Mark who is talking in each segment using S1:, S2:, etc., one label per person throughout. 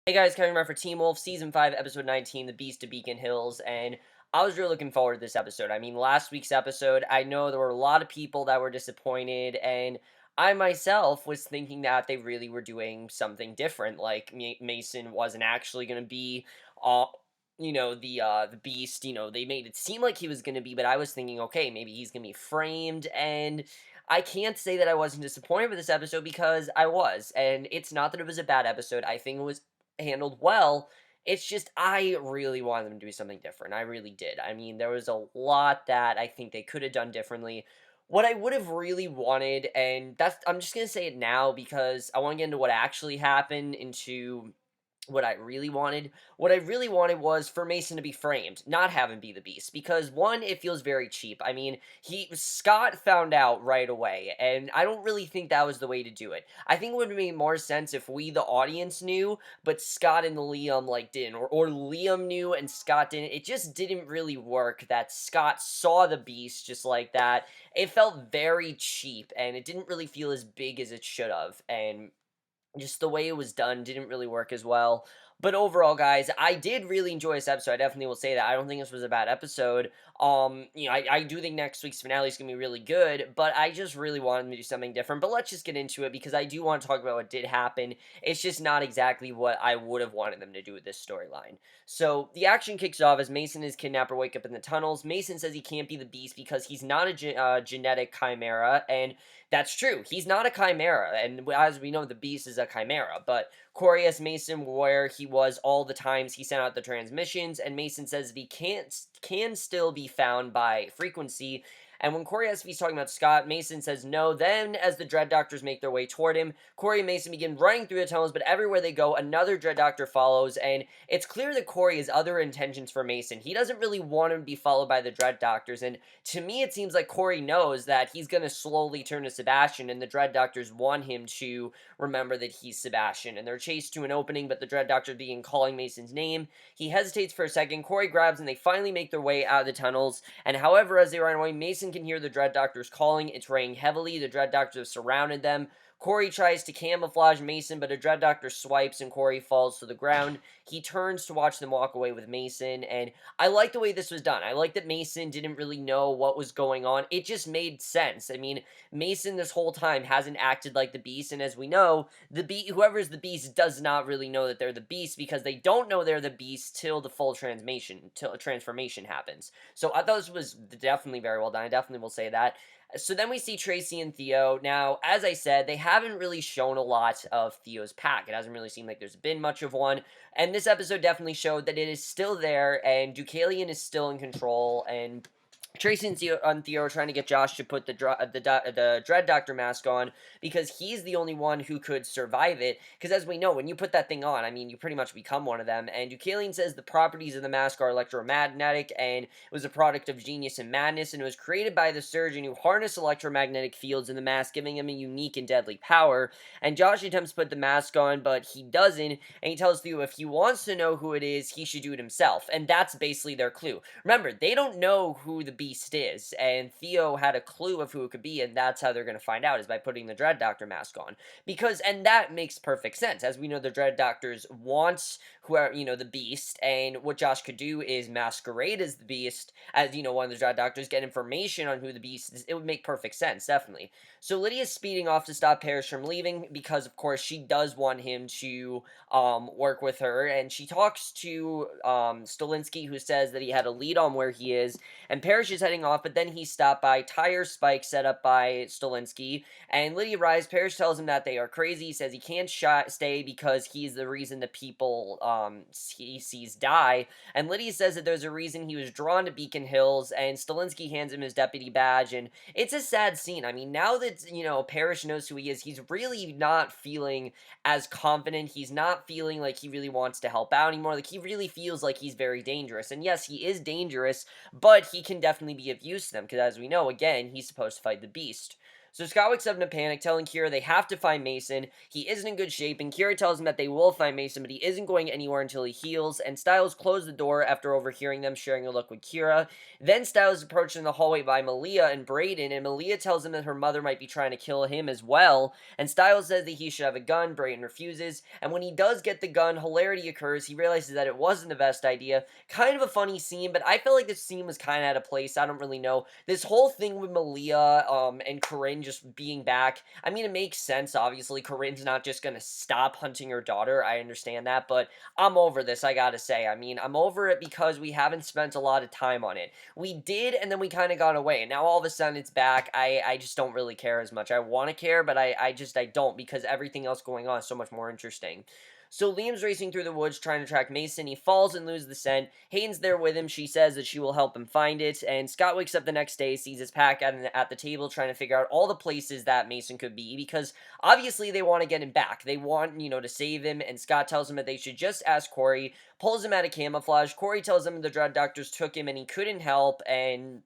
S1: Hey guys, Kevin Ruff for Team Wolf, Season 5, Episode 19, The Beast of Beacon Hills, and I was really looking forward to this episode. I mean, last week's episode, I know there were a lot of people that were disappointed, and I myself was thinking that they really were doing something different, like Mason wasn't actually going to be, uh, the Beast. They made it seem like he was going to be, but I was thinking, okay, maybe he's going to be framed, and I can't say that I wasn't disappointed with this episode because I was, and it's not that it was a bad episode. I think it was handled well. It's just I really wanted them to do something different. I really did. I mean, there was a lot that I think they could have done differently. What I would have really wanted, and that's I'm just gonna say it now because I want to get into what actually happened, into what I really wanted. What I really wanted was for Mason to be framed, not have him be the Beast, because one, it feels very cheap. I mean, Scott found out right away, and I don't really think that was the way to do it. I think it would have made more sense if we, the audience, knew, but Scott and Liam didn't, or Liam knew and Scott didn't. It just didn't really work that Scott saw the Beast just like that. It felt very cheap, and it didn't really feel as big as it should have, and just the way it was done didn't really work as well. But overall, guys, I did really enjoy this episode. I definitely will say that. I don't think this was a bad episode. I do think next week's finale is going to be really good, but I just really wanted them to do something different. But let's just get into it because I do want to talk about what did happen. It's just not exactly what I would have wanted them to do with this storyline. So the action kicks off as Mason and his kidnapper wake up in the tunnels. Mason says he can't be the Beast because he's not a genetic chimera, and that's true. He's not a chimera, and as we know, the Beast is a chimera. But Corey asks Mason where he was all the times he sent out the transmissions, and Mason says that he can still be found by frequency. And when Corey asks if he's talking about Scott, Mason says no. Then, as the Dread Doctors make their way toward him, Corey and Mason begin running through the tunnels, but everywhere they go, another Dread Doctor follows, and it's clear that Corey has other intentions for Mason. He doesn't really want him to be followed by the Dread Doctors, and to me, it seems like Corey knows that he's going to slowly turn to Sebastian, and the Dread Doctors want him to remember that he's Sebastian. And they're chased to an opening, but the Dread Doctors begin calling Mason's name. He hesitates for a second. Corey grabs, and they finally make their way out of the tunnels. And however, as they run away, Mason can hear the Dread Doctors calling. It's raining heavily. The Dread Doctors have surrounded them. Corey tries to camouflage Mason, but a Dread Doctor swipes and Corey falls to the ground. He turns to watch them walk away with Mason, and I like the way this was done. I like that Mason didn't really know what was going on. It just made sense. I mean, Mason this whole time hasn't acted like the Beast, and as we know, whoever's the Beast does not really know that they're the Beast because they don't know they're the Beast till the full transformation happens. So I thought this was definitely very well done. I definitely will say that. So then we see Tracy and Theo. Now, as I said, they haven't really shown a lot of Theo's pack. It hasn't really seemed like there's been much of one. And this episode definitely showed that it is still there, and Deucalion is still in control, and Tracy and Theo are trying to get Josh to put the Dread Doctor mask on because he's the only one who could survive it. Because as we know, when you put that thing on, I mean, you pretty much become one of them. And Deucalion says the properties of the mask are electromagnetic, and it was a product of genius and madness, and it was created by the surgeon who harnessed electromagnetic fields in the mask, giving him a unique and deadly power. And Josh attempts to put the mask on, but he doesn't, and he tells Theo if he wants to know who it is, he should do it himself. And that's basically their clue. Remember, they don't know who the Beast is, and Theo had a clue of who it could be, and that's how they're going to find out, is by putting the Dread Doctor mask on. And that makes perfect sense. As we know, the Dread Doctors want the Beast, and what Josh could do is masquerade as the Beast, as, one of the Dread Doctors, get information on who the Beast is. It would make perfect sense, definitely. So Lydia's speeding off to stop Parrish from leaving, because, of course, she does want him to work with her, and she talks to Stolinsky, who says that he had a lead on where he is, and Parrish is heading off, but then he's stopped by tire spikes set up by Stolinsky, and Lydia arrives. Parrish tells him that they are crazy. He says he can't stay because he's the reason the people he sees die, and Lydia says that there's a reason he was drawn to Beacon Hills, and Stolinsky hands him his deputy badge, and it's a sad scene. I mean, now that, Parrish knows who he is, he's really not feeling as confident. He's not feeling like he really wants to help out anymore. Like, he really feels like he's very dangerous, and yes, he is dangerous, but he can definitely be of use to them, because as we know, again, he's supposed to fight the Beast. So Scott wakes up in a panic, telling Kira they have to find Mason. He isn't in good shape, and Kira tells him that they will find Mason, but he isn't going anywhere until he heals. And Styles closes the door after overhearing them sharing a look with Kira. Then Styles is approached in the hallway by Malia and Brayden, and Malia tells him that her mother might be trying to kill him as well. And Styles says that he should have a gun. Brayden refuses, and when he does get the gun, hilarity occurs. He realizes that it wasn't the best idea. Kind of a funny scene, but I feel like this scene was kind of out of place. I don't really know. This whole thing with Malia and Corinne just being back, I mean, it makes sense, obviously. Corinne's not just gonna stop hunting her daughter. I understand that, but I'm over this, I gotta say. I mean, I'm over it because we haven't spent a lot of time on it. We did, and then we kind of got away, and now all of a sudden it's back. I just don't really care as much. I want to care, but I don't, because everything else going on is so much more interesting. So Liam's racing through the woods trying to track Mason. He falls and loses the scent. Hayden's there with him. She says that she will help him find it. And Scott wakes up the next day, sees his pack at the table, trying to figure out all the places that Mason could be, because obviously they want to get him back. They want, to save him. And Scott tells him that they should just ask Corey, pulls him out of camouflage. Corey tells him the drug doctors took him and he couldn't help, and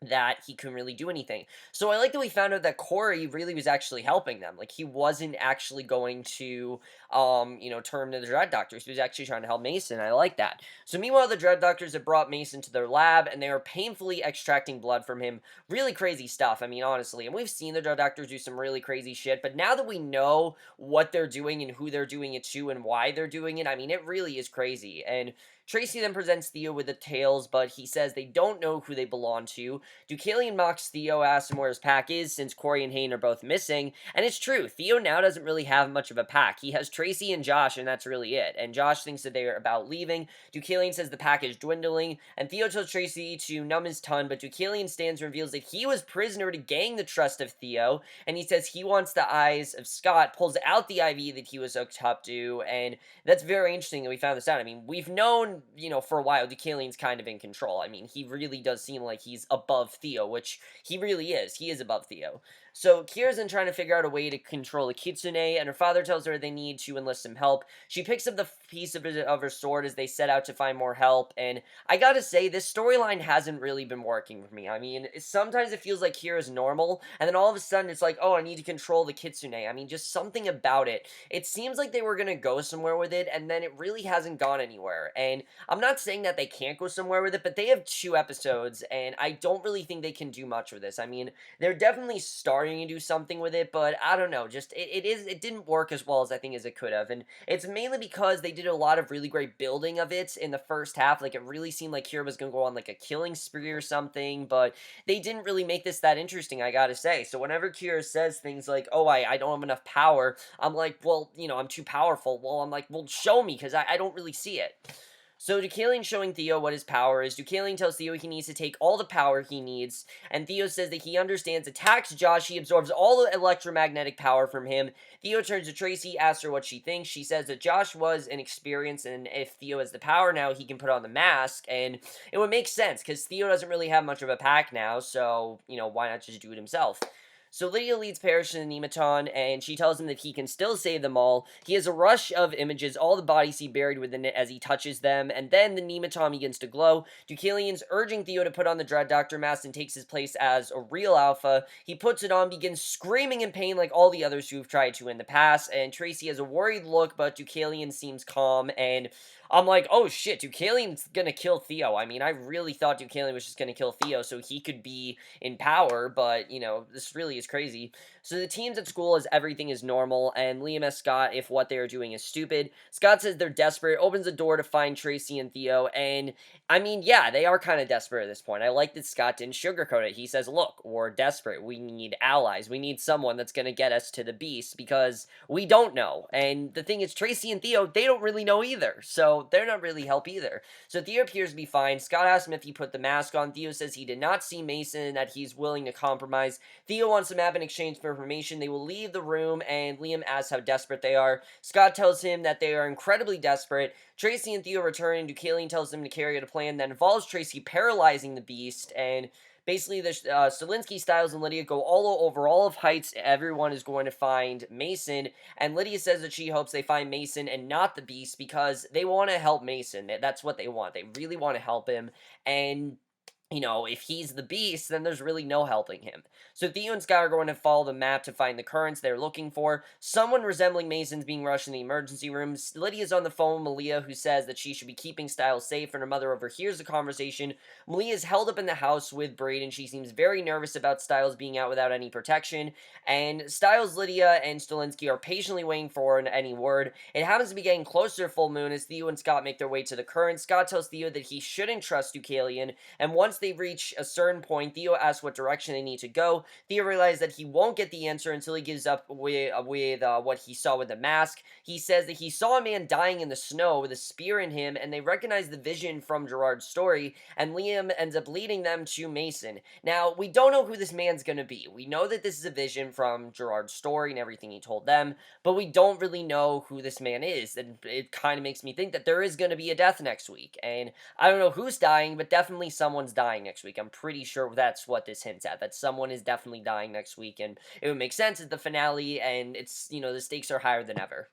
S1: that he couldn't really do anything. So I like that we found out that Corey really was actually helping them. Like, he wasn't actually going to, turn to the Dread Doctors. He was actually trying to help Mason. I like that. So meanwhile, the Dread Doctors have brought Mason to their lab, and they are painfully extracting blood from him. Really crazy stuff, I mean, honestly. And we've seen the Dread Doctors do some really crazy shit, but now that we know what they're doing and who they're doing it to and why they're doing it, I mean, it really is crazy. And Tracy then presents Theo with the tails, but he says they don't know who they belong to. Deucalion mocks Theo, asks him where his pack is, since Corey and Hayden are both missing, and it's true, Theo now doesn't really have much of a pack. He has Tracy and Josh, and that's really it, and Josh thinks that they are about leaving. Deucalion says the pack is dwindling, and Theo tells Tracy to numb his tongue, but Deucalion stands and reveals that he was prisoner to gain the trust of Theo, and he says he wants the eyes of Scott, pulls out the IV that he was hooked up to, and that's very interesting that we found this out. I mean, we've known, for a while, Deucalion's kind of in control. I mean, he really does seem like he's above Theo, which he really is. He is above Theo. So Kira's then trying to figure out a way to control the Kitsune, and her father tells her they need to enlist some help. She picks up the piece of her sword as they set out to find more help, and I gotta say, this storyline hasn't really been working for me. I mean, sometimes it feels like Kira's normal, and then all of a sudden it's like, oh, I need to control the Kitsune. I mean, just something about it. It seems like they were gonna go somewhere with it, and then it really hasn't gone anywhere. And I'm not saying that they can't go somewhere with it, but they have 2 episodes, and I don't really think they can do much with this. I mean, they're definitely starting to do something with it, but I don't know, just, it didn't work as well as I think as it could have, and it's mainly because they did a lot of really great building of it in the first half. Like, it really seemed like Kira was gonna go on, like, a killing spree or something, but they didn't really make this that interesting, I gotta say. So whenever Kira says things like, oh, I don't have enough power, I'm like, well, I'm too powerful. Well, I'm like, well, show me, because I don't really see it. So Deucalion showing Theo what his power is. Deucalion tells Theo he needs to take all the power he needs, and Theo says that he understands, attacks Josh, he absorbs all the electromagnetic power from him. Theo turns to Tracy, asks her what she thinks. She says that Josh was an experience, and if Theo has the power now, he can put on the mask, and it would make sense, because Theo doesn't really have much of a pack now, so, why not just do it himself? So Lydia leads Parrish to the Nematon, and she tells him that he can still save them all. He has a rush of images, all the bodies he buried within it as he touches them, and then the Nematon begins to glow. Deucalion's urging Theo to put on the Dread Doctor mask and takes his place as a real alpha. He puts it on, begins screaming in pain like all the others who've tried to in the past, and Tracy has a worried look, but Deucalion seems calm, and I'm like, oh shit, Deucalion's gonna kill Theo. I mean, I really thought Deucalion was just gonna kill Theo so he could be in power, but, this really is crazy. So the teams at school as everything is normal, and Liam asks Scott if what they are doing is stupid. Scott says they're desperate, opens the door to find Tracy and Theo, and, I mean, yeah, they are kind of desperate at this point. I like that Scott didn't sugarcoat it. He says, look, we're desperate. We need allies. We need someone that's gonna get us to the beast, because we don't know. And the thing is, Tracy and Theo, they don't really know either, so they're not really help either. So Theo appears to be fine. Scott asks him if he put the mask on. Theo says he did not see Mason and that he's willing to compromise. Theo wants the map in exchange for information. They will leave the room, and Liam asks how desperate they are. Scott tells him that they are incredibly desperate. Tracy and Theo return, and Deucalion tells them to carry out a plan that involves Tracy paralyzing the beast, and basically, the Stilinski, Styles, and Lydia go all over all of Heights. Everyone is going to find Mason, and Lydia says that she hopes they find Mason and not the Beast, because they want to help Mason. That's what they want. They really want to help him, and if he's the beast, then there's really no helping him. So Theo and Scott are going to follow the map to find the currents they're looking for. Someone resembling Mason's being rushed in the emergency rooms. Lydia's on the phone with Malia, who says that she should be keeping Styles safe, and her mother overhears the conversation. Malia is held up in the house with Braden. She seems very nervous about Styles being out without any protection, and Styles, Lydia, and Stolinsky are patiently waiting for any word. It happens to be getting closer to full moon as Theo and Scott make their way to the current. Scott tells Theo that he shouldn't trust Deucalion, and once they reach a certain point, Theo asks what direction they need to go. Theo realizes that he won't get the answer until he gives up with what he saw with the mask. He says that he saw a man dying in the snow with a spear in him, and they recognize the vision from Gerard's story, and Liam ends up leading them to Mason. Now, we don't know who this man's going to be. We know that this is a vision from Gerard's story and everything he told them, but we don't really know who this man is, and it kind of makes me think that there is going to be a death next week, and I don't know who's dying, but definitely someone's dying next week. I'm pretty sure that's what this hints at, that someone is definitely dying next week, and it would make sense at the finale, and the stakes are higher than ever.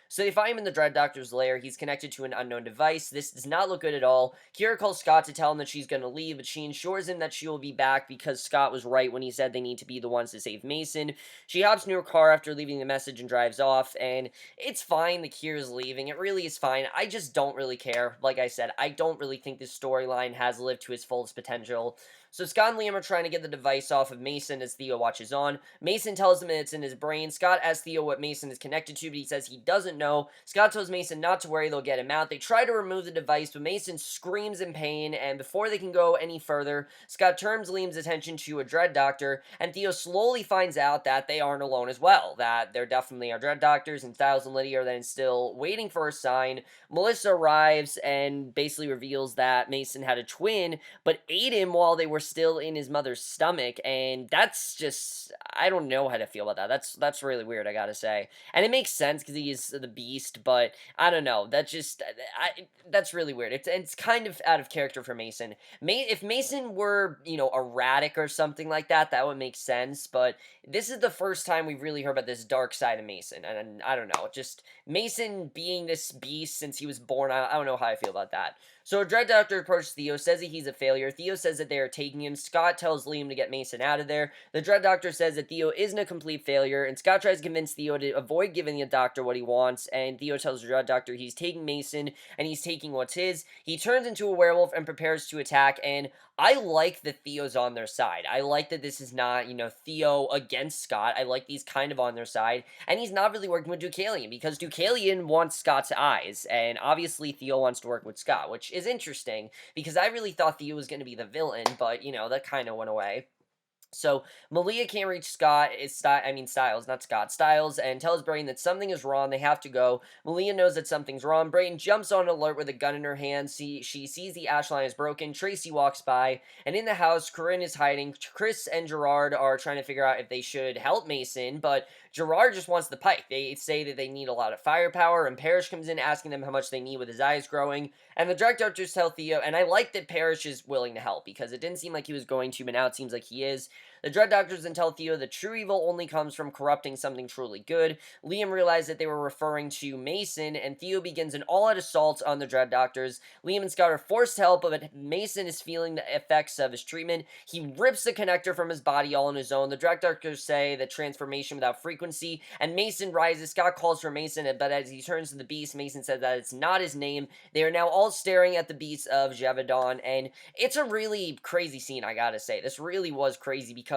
S1: So they find him in the Dread Doctor's lair. He's connected to an unknown device. This does not look good at all. Kira calls Scott to tell him that she's going to leave, but she ensures him that she will be back because Scott was right when he said they need to be the ones to save Mason. She hops into her car after leaving the message and drives off, and it's fine that Kira's leaving. It really is fine. I just don't really care. Like I said, I don't really think this storyline has lived to its fullest potential. So Scott and Liam are trying to get the device off of Mason as Theo watches on. Mason tells him it's in his brain. Scott asks Theo what Mason is connected to, but he says he doesn't know. Scott tells Mason not to worry, they'll get him out. They try to remove the device, but Mason screams in pain, and before they can go any further, Scott turns Liam's attention to a Dread Doctor, and Theo slowly finds out that they aren't alone as well, that there definitely are Dread Doctors, and Styles and Lydia are then still waiting for a sign. Melissa arrives and basically reveals that Mason had a twin, but ate him while they were still in his mother's stomach, and that's just, I don't know how to feel about that. That's really weird, I gotta say. And it makes sense because he is the beast, but I don't know. That's really weird. It's kind of out of character for Mason. If Mason were, erratic or something like that, that would make sense, but this is the first time we've really heard about this dark side of Mason, and I don't know, just Mason being this beast since he was born, I don't know how I feel about that. So a Dread Doctor approaches Theo, says that he's a failure. Theo says that they are taking him. Scott tells Liam to get Mason out of there. The Dread Doctor says that Theo isn't a complete failure, and Scott tries to convince Theo to avoid giving the Doctor what he wants, and Theo tells the Dread Doctor he's taking Mason, and he's taking what's his. He turns into a werewolf and prepares to attack, and I like that Theo's on their side. I like that this is not, Theo against Scott. I like these kind of on their side, and he's not really working with Deucalion, because Deucalion wants Scott's eyes, and obviously Theo wants to work with Scott, which is interesting, because I really thought Theo was going to be the villain, but, that kind of went away. So Malia can't reach Scott. Styles, not Scott. Styles, and tells Brayden that something is wrong. They have to go. Malia knows that something's wrong. Brayden jumps on alert with a gun in her hand. She sees the ash line is broken. Tracy walks by, and in the house, Corinne is hiding. Chris and Gerard are trying to figure out if they should help Mason, but Gerard just wants the pipe. They say that they need a lot of firepower, and Parrish comes in asking them how much they need with his eyes growing. And the Dread Doctors tell Theo, and I like that Parrish is willing to help, because it didn't seem like he was going to, but now it seems like he is. The Dread Doctors then tell Theo that true evil only comes from corrupting something truly good. Liam realized that they were referring to Mason, and Theo begins an all-out assault on the Dread Doctors. Liam and Scott are forced to help, but Mason is feeling the effects of his treatment. He rips the connector from his body all on his own. The Dread Doctors say that transformation without frequency, and Mason rises. Scott calls for Mason, but as he turns to the beast, Mason says that it's not his name. They are now all staring at the beast of Jevadon, and it's a really crazy scene, I gotta say. This really was crazy, because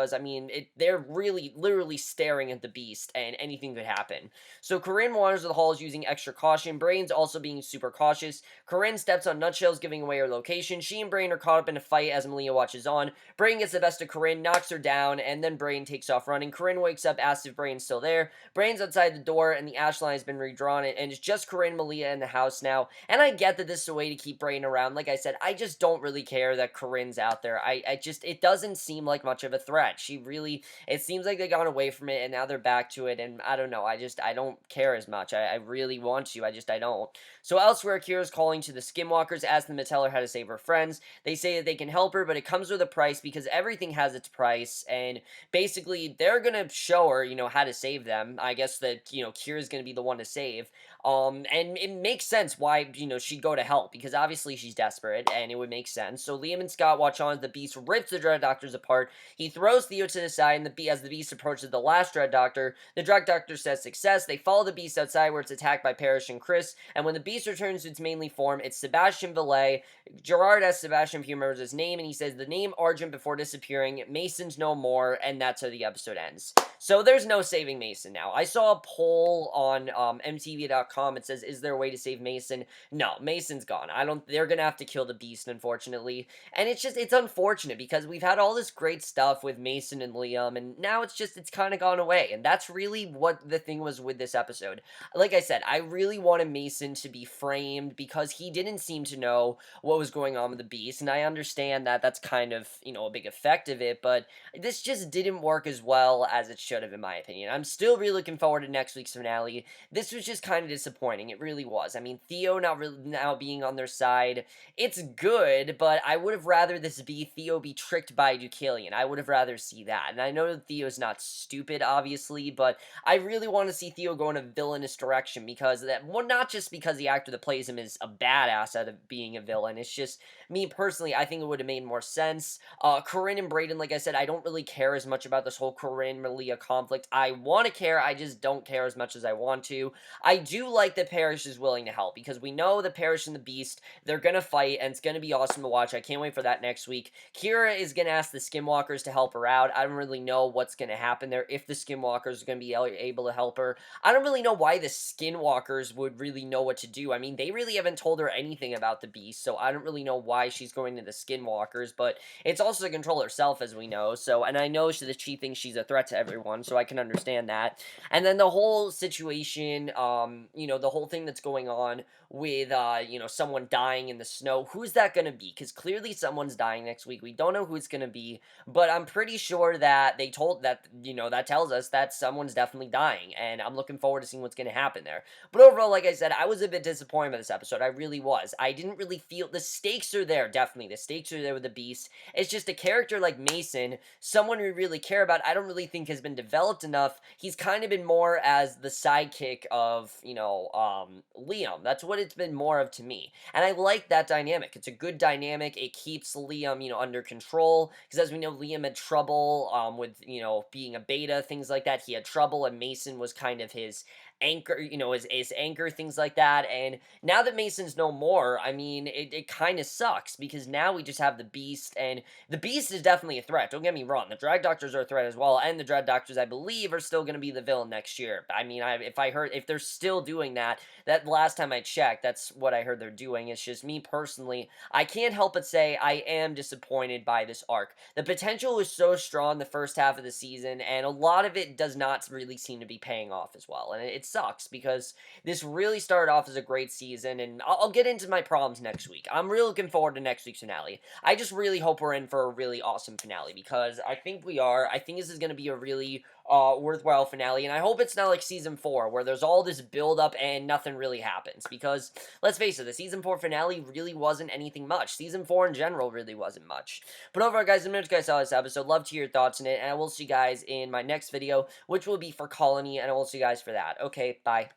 S1: they're really literally staring at the beast, and anything could happen. So Corinne wanders the halls using extra caution. Brain's also being super cautious. Corinne steps on nutshells, giving away her location. She and Brain are caught up in a fight as Malia watches on. Brain gets the best of Corinne, knocks her down, and then Brain takes off running. Corinne wakes up, asks if Brain's still there. Brain's outside the door, and the ash line has been redrawn, and it's just Corinne, Malia, in the house now. And I get that this is a way to keep Brain around. Like I said, I just don't really care that Corinne's out there. It doesn't seem like much of a threat. It seems like they got away from it, and now they're back to it, and I don't know, I don't care as much. I really want to, I don't. So elsewhere, Kira's calling to the Skinwalkers, asking them to tell her how to save her friends. They say that they can help her, but it comes with a price, because everything has its price, and basically, they're gonna show her, how to save them. I guess that, Kira's gonna be the one to save. And it makes sense why, she'd go to help, because obviously she's desperate, and it would make sense. So Liam and Scott watch on as the Beast rips the Dread Doctors apart. He throws Theo to the side, and as the Beast approaches the last Dread Doctor, the Dread Doctor says success. They follow the Beast outside, where it's attacked by Parrish and Chris, and when the Beast returns to its mainly form, it's Sebastian Villet. Gerard asks Sebastian if he remembers his name, and he says the name Argent before disappearing. Mason's no more, and that's how the episode ends. So there's no saving Mason now. I saw a poll on MTV.com. It says, "Is there a way to save Mason?" No, Mason's gone. I don't. They're gonna have to kill the Beast, unfortunately, and it's unfortunate because we've had all this great stuff with Mason and Liam, and now it's kind of gone away, and that's really what the thing was with this episode. Like I said, I really wanted Mason to be framed because he didn't seem to know what was going on with the Beast, and I understand that that's kind of, a big effect of it, but this just didn't work as well as it should have, in my opinion. I'm still really looking forward to next week's finale. This was just kind of disappointing. It really was. I mean, Theo not really now being on their side, it's good, but I would have rather this be Theo be tricked by Deucalion. I would have rather see that. And I know that Theo's not stupid, obviously, but I really want to see Theo go in a villainous direction, because that, well, not just because the actor that plays him is a badass at being a villain. It's just me personally, I think it would have made more sense. Corinne and Brayden, like I said, I don't really care as much about this whole Corinne Malia conflict. I want to care, I just don't care as much as I want to. I do like that Parrish is willing to help, because we know that Parrish and the Beast, they're gonna fight, and it's gonna be awesome to watch. I can't wait for that next week. Kira is gonna ask the Skinwalkers to help her out. I don't really know what's gonna happen there, if the Skinwalkers are gonna be able to help her. I don't really know why the Skinwalkers would really know what to do. I mean, they really haven't told her anything about the Beast, so I don't really know why she's going to the Skinwalkers, but it's also to control herself, as we know, so, and I know that she thinks she's a threat to everyone, so I can understand that. And then the whole situation, the whole thing that's going on with, someone dying in the snow, who's that gonna be? Because clearly someone's dying next week. We don't know who it's gonna be, but I'm pretty sure that they told that, that tells us that someone's definitely dying, and I'm looking forward to seeing what's gonna happen there. But overall, like I said, I was a bit disappointed by this episode. I really was. I didn't really feel the stakes are there, definitely. The stakes are there with the Beast. It's just a character like Mason, someone we really care about, I don't really think has been developed enough. He's kind of been more as the sidekick of, Liam. That's what it's been more of to me. And I like that dynamic. It's a good dynamic. It keeps Liam, under control. Because as we know, Liam had trouble with, being a beta, things like that. He had trouble, and Mason was kind of his anchor, his anchor, things like that. And now that Mason's no more, I mean, it kind of sucks, because now we just have the Beast, and the Beast is definitely a threat. Don't get me wrong. The Drag Doctors are a threat as well, and the Dread Doctors, I believe, are still going to be the villain next year. I mean, if they're still doing that, that last time I checked, that's what I heard they're doing. It's just me personally, I can't help but say I am disappointed by this arc. The potential was so strong the first half of the season, and a lot of it does not really seem to be paying off as well. And it sucks, because this really started off as a great season, and I'll get into my problems next week. I'm really looking forward to next week's finale. I just really hope we're in for a really awesome finale, because I think we are. I think this is going to be a really worthwhile finale, and I hope it's not like season 4, where there's all this build-up and nothing really happens, because, let's face it, the season 4 finale really wasn't anything much. Season 4 in general really wasn't much. But overall, guys, let me know if you guys saw this episode. Love to hear your thoughts on it, and I will see you guys in my next video, which will be for Colony, and I will see you guys for that. Okay, bye.